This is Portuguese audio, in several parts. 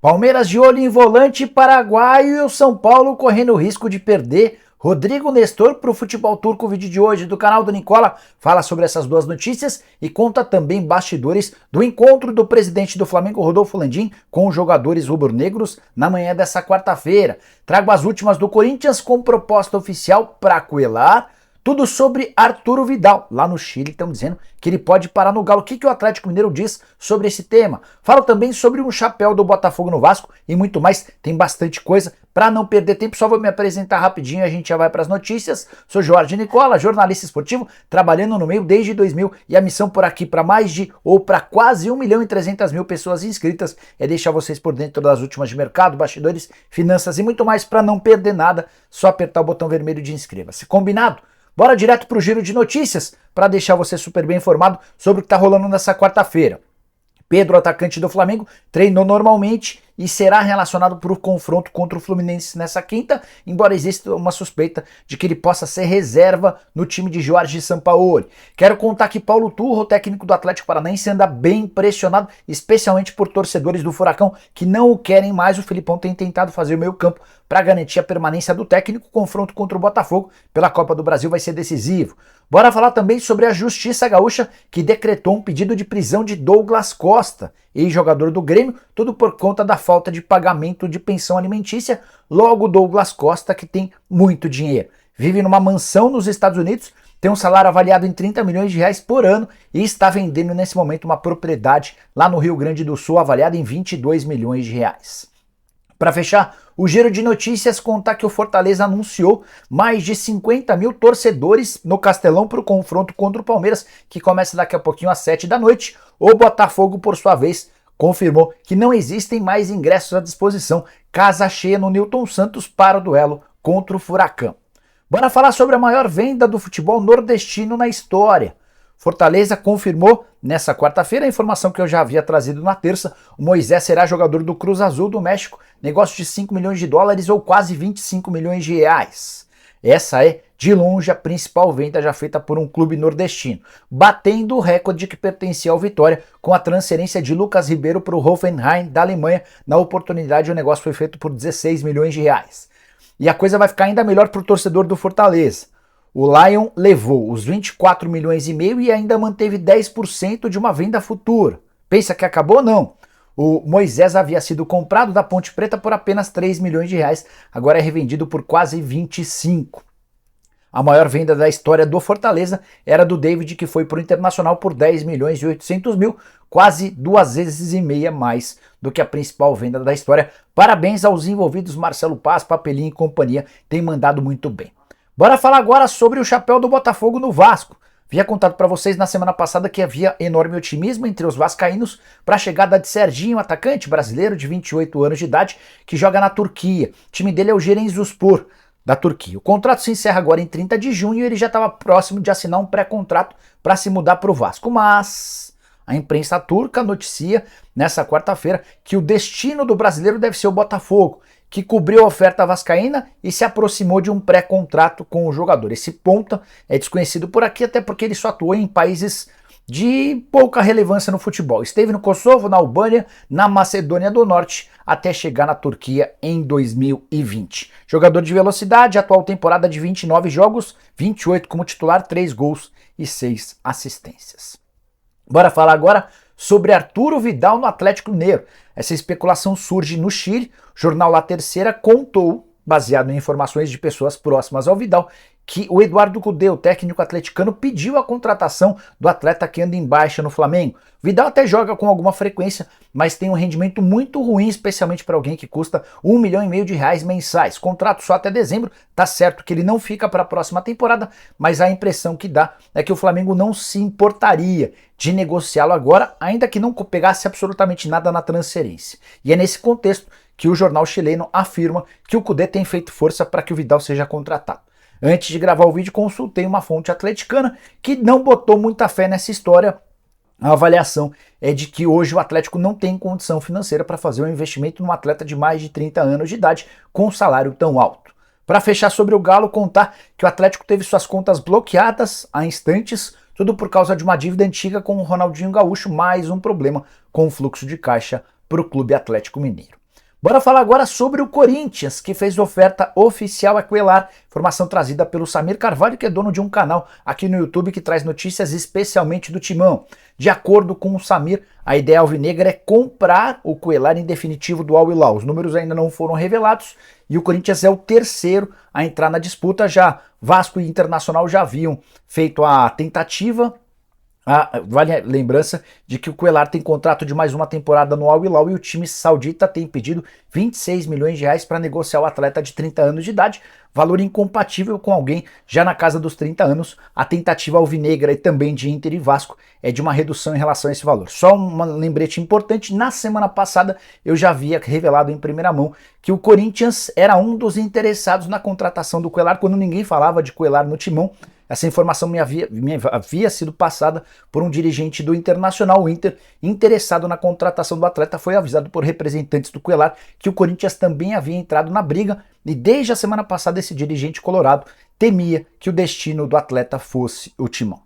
Palmeiras de olho em volante paraguaio e o São Paulo correndo o risco de perder Rodrigo Nestor para o futebol turco. O vídeo de hoje do canal do Nicola fala sobre essas duas notícias e conta também bastidores do encontro do presidente do Flamengo, Rodolfo Landim, com os jogadores rubro-negros na manhã dessa quarta-feira. Trago as últimas do Corinthians com proposta oficial para Cuéllar. Tudo sobre Arturo Vidal. Lá no Chile estão dizendo que ele pode parar no Galo. O que o Atlético Mineiro diz sobre esse tema? Falo também sobre um chapéu do Botafogo no Vasco e muito mais. Tem bastante coisa. Para não perder tempo, só vou me apresentar rapidinho e a gente já vai para as notícias. Sou Jorge Nicola, jornalista esportivo, trabalhando no meio desde 2000 e a missão por aqui para para quase 1.300.000 pessoas inscritas é deixar vocês por dentro das últimas de mercado, bastidores, finanças e muito mais para não perder nada. Só apertar o botão vermelho de inscreva-se. Combinado? Bora direto para o giro de notícias para deixar você super bem informado sobre o que está rolando nessa quarta-feira. Pedro, atacante do Flamengo, treinou normalmente e será relacionado para o confronto contra o Fluminense nessa quinta, embora exista uma suspeita de que ele possa ser reserva no time de Jorge Sampaoli. Quero contar que Paulo Turro, o técnico do Atlético Paranaense, anda bem pressionado, especialmente por torcedores do Furacão que não o querem mais. O Filipão tem tentado fazer o meio campo para garantir a permanência do técnico. O confronto contra o Botafogo pela Copa do Brasil vai ser decisivo. Bora falar também sobre a Justiça Gaúcha, que decretou um pedido de prisão de Douglas Costa, ex-jogador do Grêmio, tudo por conta da falta de pagamento de pensão alimentícia. Logo, Douglas Costa, que tem muito dinheiro, vive numa mansão nos Estados Unidos, tem um salário avaliado em 30 milhões de reais por ano e está vendendo nesse momento uma propriedade lá no Rio Grande do Sul avaliada em 22 milhões de reais. Para fechar o giro de notícias, contar que o Fortaleza anunciou mais de 50 mil torcedores no Castelão para o confronto contra o Palmeiras, que começa daqui a pouquinho às 7 da noite. O Botafogo, por sua vez, confirmou que não existem mais ingressos à disposição. Casa cheia no Newton Santos para o duelo contra o Furacão. Bora falar sobre a maior venda do futebol nordestino na história. Fortaleza confirmou nessa quarta-feira a informação que eu já havia trazido na terça. O Moisés será jogador do Cruz Azul do México, negócio de 5 milhões de dólares ou quase 25 milhões de reais. Essa é, de longe, a principal venda já feita por um clube nordestino, batendo o recorde que pertencia ao Vitória com a transferência de Lucas Ribeiro para o Hoffenheim da Alemanha. Na oportunidade, o negócio foi feito por 16 milhões de reais. E a coisa vai ficar ainda melhor para o torcedor do Fortaleza. O Lion levou os 24 milhões e meio e ainda manteve 10% de uma venda futura. Pensa que acabou? Não. O Moisés havia sido comprado da Ponte Preta por apenas 3 milhões de reais, agora é revendido por quase 25. A maior venda da história do Fortaleza era do David, que foi para o Internacional por 10 milhões e 800 mil, quase 2 vezes e meia mais do que a principal venda da história. Parabéns aos envolvidos, Marcelo Paz, Papelinho e companhia, tem mandado muito bem. Bora falar agora sobre o chapéu do Botafogo no Vasco. Havia contado para vocês na semana passada que havia enorme otimismo entre os vascaínos para a chegada de Serginho, atacante brasileiro de 28 anos de idade, que joga na Turquia. O time dele é o Giresunspor, da Turquia. O contrato se encerra agora em 30 de junho e ele já estava próximo de assinar um pré-contrato para se mudar para o Vasco. Mas a imprensa turca noticia nessa quarta-feira que o destino do brasileiro deve ser o Botafogo, que cobriu a oferta vascaína e se aproximou de um pré-contrato com o jogador. Esse ponta é desconhecido por aqui, até porque ele só atuou em países de pouca relevância no futebol. Esteve no Kosovo, na Albânia, na Macedônia do Norte, até chegar na Turquia em 2020. Jogador de velocidade, atual temporada de 29 jogos, 28 como titular, 3 gols e 6 assistências. Bora falar agora sobre Arturo Vidal no Atlético Mineiro. Essa especulação surge no Chile. O jornal La Terceira contou, baseado em informações de pessoas próximas ao Vidal, que o Eduardo Cudê, o técnico atleticano, pediu a contratação do atleta que anda em baixa no Flamengo. Vidal até joga com alguma frequência, mas tem um rendimento muito ruim, especialmente para alguém que custa 1,5 milhão de reais mensais. Contrato só até dezembro, tá certo que ele não fica para a próxima temporada, mas a impressão que dá é que o Flamengo não se importaria de negociá-lo agora, ainda que não pegasse absolutamente nada na transferência. E é nesse contexto que o jornal chileno afirma que o Cudê tem feito força para que o Vidal seja contratado. Antes de gravar o vídeo, consultei uma fonte atleticana que não botou muita fé nessa história. A avaliação é de que hoje o Atlético não tem condição financeira para fazer um investimento num atleta de mais de 30 anos de idade com um salário tão alto. Para fechar sobre o Galo, contar que o Atlético teve suas contas bloqueadas há instantes, tudo por causa de uma dívida antiga com o Ronaldinho Gaúcho, mais um problema com o fluxo de caixa para o Clube Atlético Mineiro. Bora falar agora sobre o Corinthians, que fez oferta oficial a Cuéllar, informação trazida pelo Samir Carvalho, que é dono de um canal aqui no YouTube que traz notícias especialmente do Timão. De acordo com o Samir, a ideia alvinegra é comprar o Cuéllar em definitivo do Al Hilal. Os números ainda não foram revelados e o Corinthians é o terceiro a entrar na disputa. Já Vasco e Internacional já haviam feito a tentativa. Vale a lembrança de que o Cuéllar tem contrato de mais uma temporada no Al Hilal e o time saudita tem pedido 26 milhões de reais para negociar o atleta de 30 anos de idade, valor incompatível com alguém já na casa dos 30 anos. A tentativa alvinegra e também de Inter e Vasco é de uma redução em relação a esse valor. Só um lembrete importante, na semana passada eu já havia revelado em primeira mão que o Corinthians era um dos interessados na contratação do Cuéllar, quando ninguém falava de Cuéllar no Timão. Essa informação me havia sido passada por um dirigente do Internacional. O Inter, interessado na contratação do atleta, foi avisado por representantes do Cuéllar que o Corinthians também havia entrado na briga e desde a semana passada esse dirigente colorado temia que o destino do atleta fosse o Timão.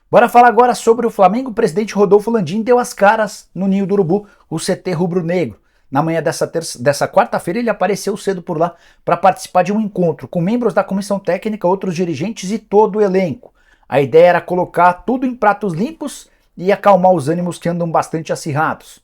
Bora falar agora sobre o Flamengo. O presidente Rodolfo Landim deu as caras no Ninho do Urubu, o CT rubro-negro. Na manhã dessa quarta-feira ele apareceu cedo por lá para participar de um encontro com membros da comissão técnica, outros dirigentes e todo o elenco. A ideia era colocar tudo em pratos limpos e acalmar os ânimos que andam bastante acirrados.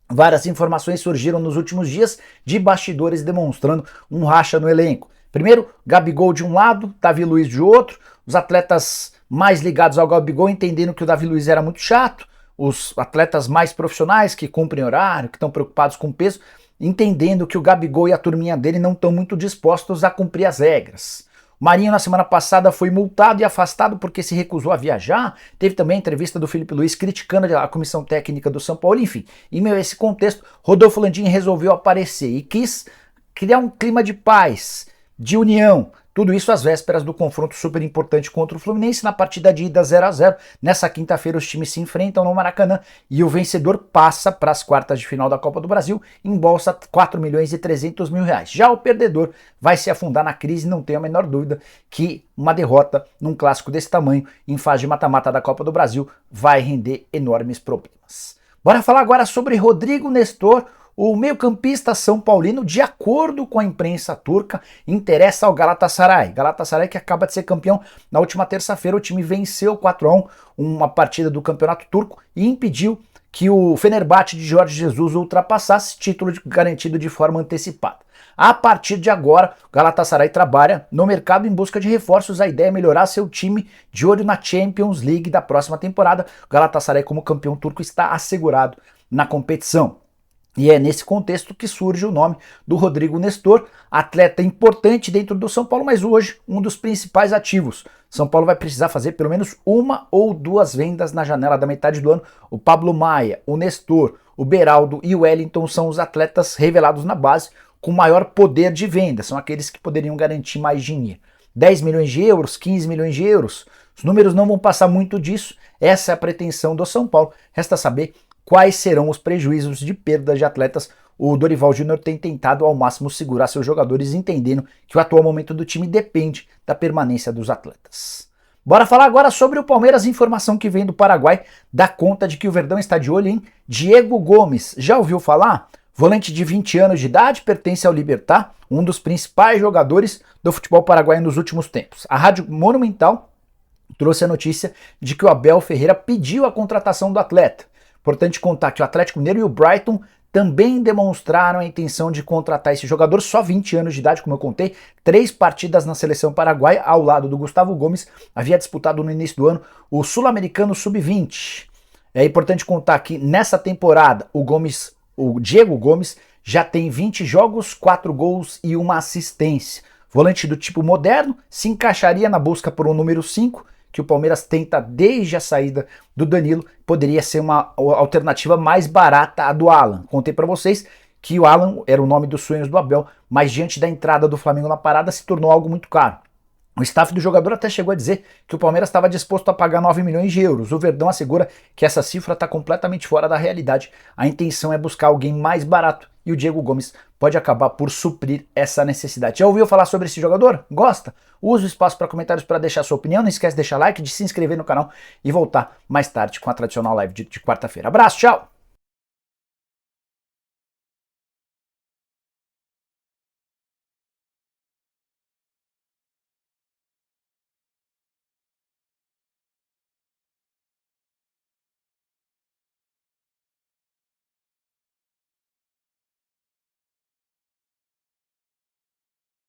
Várias informações surgiram nos últimos dias de bastidores demonstrando um racha no elenco. Primeiro, Gabigol de um lado, Davi Luiz de outro, os atletas mais ligados ao Gabigol entendendo que o Davi Luiz era muito chato, os atletas mais profissionais que cumprem horário, que estão preocupados com peso, entendendo que o Gabigol e a turminha dele não estão muito dispostos a cumprir as regras. O Marinho na semana passada foi multado e afastado porque se recusou a viajar. Teve também a entrevista do Felipe Luiz criticando a comissão técnica do São Paulo. Enfim, em meio a esse contexto, Rodolfo Landim resolveu aparecer e quis criar um clima de paz, de união. Tudo isso às vésperas do confronto super importante contra o Fluminense na partida de ida 0-0. Nessa quinta-feira os times se enfrentam no Maracanã e o vencedor passa para as quartas de final da Copa do Brasil e embolsa 4 milhões e 300 mil reais. Já o perdedor vai se afundar na crise, não tenho a menor dúvida que uma derrota num clássico desse tamanho em fase de mata-mata da Copa do Brasil vai render enormes problemas. Bora falar agora sobre Rodrigo Nestor. O meio-campista são paulino, de acordo com a imprensa turca, interessa ao Galatasaray. Galatasaray que acaba de ser campeão na última terça-feira. O time venceu 4-1 uma partida do campeonato turco e impediu que o Fenerbahçe de Jorge Jesus ultrapassasse, título garantido de forma antecipada. A partir de agora, o Galatasaray trabalha no mercado em busca de reforços. A ideia é melhorar seu time de olho na Champions League da próxima temporada. O Galatasaray, como campeão turco, está assegurado na competição. E é nesse contexto que surge o nome do Rodrigo Nestor, atleta importante dentro do São Paulo, mas hoje um dos principais ativos. São Paulo vai precisar fazer pelo menos uma ou duas vendas na janela da metade do ano. O Pablo Maia, o Nestor, o Beraldo e o Wellington são os atletas revelados na base com maior poder de venda, são aqueles que poderiam garantir mais dinheiro. 10 milhões de euros, 15 milhões de euros, os números não vão passar muito disso, essa é a pretensão do São Paulo. Resta saber quais serão os prejuízos de perda de atletas. O Dorival Júnior tem tentado ao máximo segurar seus jogadores, entendendo que o atual momento do time depende da permanência dos atletas. Bora falar agora sobre o Palmeiras. Informação que vem do Paraguai dá conta de que o Verdão está de olho em Diego Gomes. Já ouviu falar? Volante de 20 anos de idade, pertence ao Libertad, um dos principais jogadores do futebol paraguaio nos últimos tempos. A Rádio Monumental trouxe a notícia de que o Abel Ferreira pediu a contratação do atleta. Importante contar que o Atlético Mineiro e o Brighton também demonstraram a intenção de contratar esse jogador, só 20 anos de idade, como eu contei, 3 partidas na seleção paraguaia, ao lado do Gustavo Gomes, havia disputado no início do ano o Sul-Americano Sub-20. É importante contar que nessa temporada o Diego Gomes já tem 20 jogos, 4 gols e 1 assistência. Volante do tipo moderno, se encaixaria na busca por um número 5, que o Palmeiras tenta desde a saída do Danilo, poderia ser uma alternativa mais barata à do Alan. Contei para vocês que o Alan era o nome dos sonhos do Abel, mas diante da entrada do Flamengo na parada se tornou algo muito caro. O staff do jogador até chegou a dizer que o Palmeiras estava disposto a pagar 9 milhões de euros. O Verdão assegura que essa cifra está completamente fora da realidade. A intenção é buscar alguém mais barato e o Diego Gomes pode acabar por suprir essa necessidade. Já ouviu falar sobre esse jogador? Gosta? Use o espaço para comentários para deixar sua opinião. Não esquece de deixar like, de se inscrever no canal e voltar mais tarde com a tradicional live de quarta-feira. Abraço, tchau!